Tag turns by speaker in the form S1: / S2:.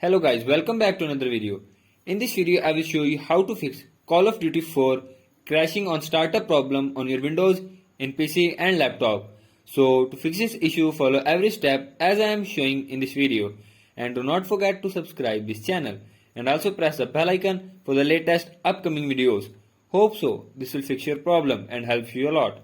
S1: Hello guys, welcome back to another video. In this video I will show you how to fix Call of Duty 4 crashing on startup problem on your Windows in PC and laptop. So to fix this issue, follow every step as I am showing in this video, and do not forget to subscribe this channel and also press the bell icon for the latest upcoming videos. Hope so this will fix your problem and help you a lot.